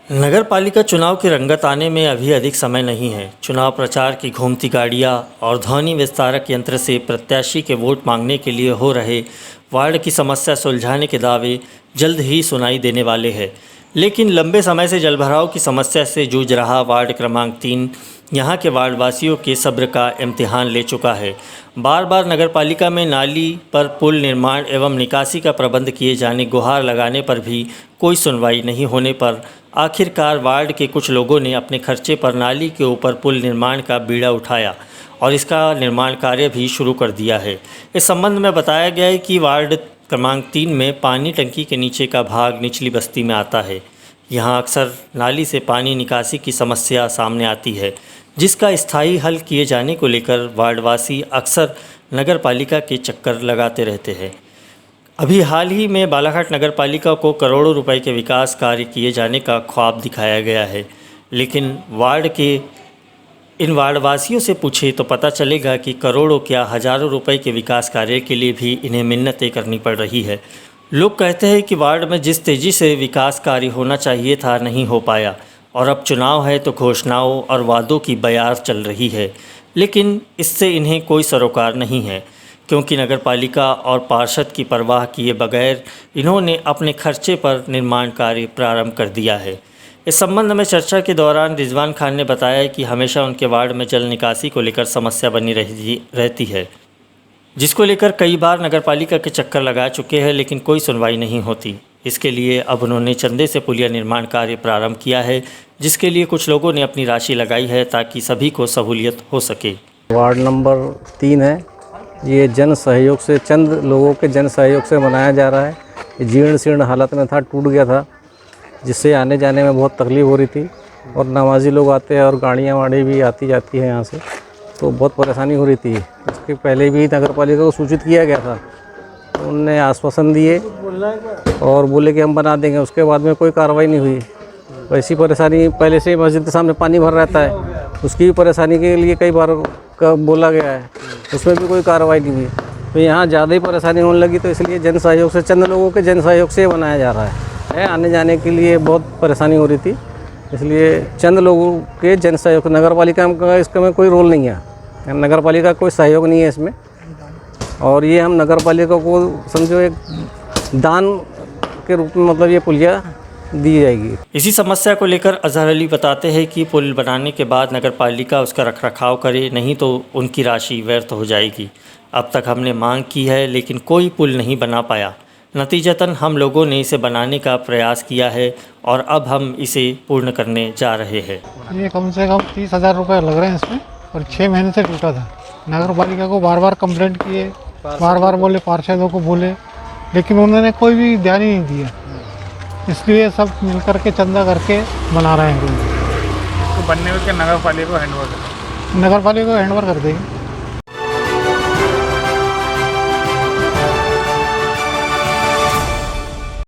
नगर पालिका चुनाव की रंगत आने में अभी अधिक समय नहीं है। चुनाव प्रचार की घूमती गाड़ियां और ध्वनि विस्तारक यंत्र से प्रत्याशी के वोट मांगने के लिए हो रहे वार्ड की समस्या सुलझाने के दावे जल्द ही सुनाई देने वाले हैं। लेकिन लंबे समय से जलभराव की समस्या से जूझ रहा वार्ड क्रमांक 3 यहाँ के वार्डवासियों के सब्र का इम्तिहान ले चुका है। बार बार नगरपालिका में नाली पर पुल निर्माण एवं निकासी का प्रबंध किए जाने गुहार लगाने पर भी कोई सुनवाई नहीं होने पर आखिरकार वार्ड के कुछ लोगों ने अपने खर्चे पर नाली के ऊपर पुल निर्माण का बीड़ा उठाया और इसका निर्माण कार्य भी शुरू कर दिया है। इस संबंध में बताया गया है कि वार्ड क्रमांक 3 में पानी टंकी के नीचे का भाग निचली बस्ती में आता है। यहाँ अक्सर नाली से पानी निकासी की समस्या सामने आती है, जिसका स्थायी हल किए जाने को लेकर वार्डवासी अक्सर नगर पालिका के चक्कर लगाते रहते हैं। अभी हाल ही में बालाघाट नगर पालिका को करोड़ों रुपए के विकास कार्य किए जाने का ख्वाब दिखाया गया है, लेकिन वार्ड के इन वार्डवासियों से पूछे तो पता चलेगा कि करोड़ों क्या हज़ारों रुपए के विकास कार्य के लिए भी इन्हें मिन्नतें करनी पड़ रही है। लोग कहते हैं कि वार्ड में जिस तेज़ी से विकास कार्य होना चाहिए था नहीं हो पाया और अब चुनाव है तो घोषणाओं और वादों की बयार चल रही है, लेकिन इससे इन्हें कोई सरोकार नहीं है, क्योंकि नगरपालिका और पार्षद की परवाह किए बगैर इन्होंने अपने खर्चे पर निर्माण कार्य प्रारंभ कर दिया है। इस संबंध में चर्चा के दौरान रिजवान खान ने बताया कि हमेशा उनके वार्ड में जल निकासी को लेकर समस्या बनी रहती है, जिसको लेकर कई बार नगरपालिका के चक्कर लगा चुके हैं, लेकिन कोई सुनवाई नहीं होती। इसके लिए अब उन्होंने चंदे से पुलिया निर्माण कार्य प्रारंभ किया है, जिसके लिए कुछ लोगों ने अपनी राशि लगाई है ताकि सभी को सहूलियत हो सके। वार्ड नंबर 3 है, ये जन सहयोग से, चंद लोगों के जन सहयोग से बनाया जा रहा है। ये जीर्ण शीर्ण हालत में था, टूट गया था, जिससे आने जाने में बहुत तकलीफ़ हो रही थी और नमाजी लोग आते हैं और गाड़ियाँ वाड़ी भी आती जाती हैं यहाँ से, तो बहुत परेशानी हो रही थी। इसके पहले भी नगर पालिका को सूचित किया गया था, तो उनने आश्वासन दिए और बोले कि हम बना देंगे। उसके बाद में कोई कार्रवाई नहीं हुई। वैसी परेशानी पहले से मस्जिद के सामने पानी भर रहता है, उसकी भी परेशानी के लिए कई बार का बोला गया है, उसमें भी कोई कार्रवाई नहीं हुई। तो यहाँ ज़्यादा ही परेशानी होने लगी, तो इसलिए जन सहयोग से, चंद लोगों के जन सहयोग से बनाया जा रहा है। आने जाने के लिए बहुत परेशानी हो रही थी, इसलिए चंद लोगों के जन सहयोग, नगर पालिका का इसका कोई रोल नहीं है, नगर पालिका कोई सहयोग नहीं है इसमें। और ये हम नगर पालिका को समझो एक दान के रूप में, मतलब ये पुलिया दी जाएगी। इसी समस्या को लेकर अजहर अली बताते हैं कि पुल बनाने के बाद नगरपालिका उसका रखरखाव करे, नहीं तो उनकी राशि व्यर्थ हो जाएगी। अब तक हमने मांग की है, लेकिन कोई पुल नहीं बना पाया। नतीजतन हम लोगों ने इसे बनाने का प्रयास किया है और अब हम इसे पूर्ण करने जा रहे हैं। ये कम से कम 30,000 रुपये लग रहे हैं इसमें, और 6 महीने से टूटा था। नगर पालिका को बार बार कंप्लेंट किए, बार बार बोले, पार्षदों को बोले, लेकिन उन्होंने कोई भी ध्यान ही नहीं दिया। इसलिए सब मिल करके चंदा करके बना रहे हैं। तो बनने में क्या नगर पालिका को हैंडओवर कर देंगे।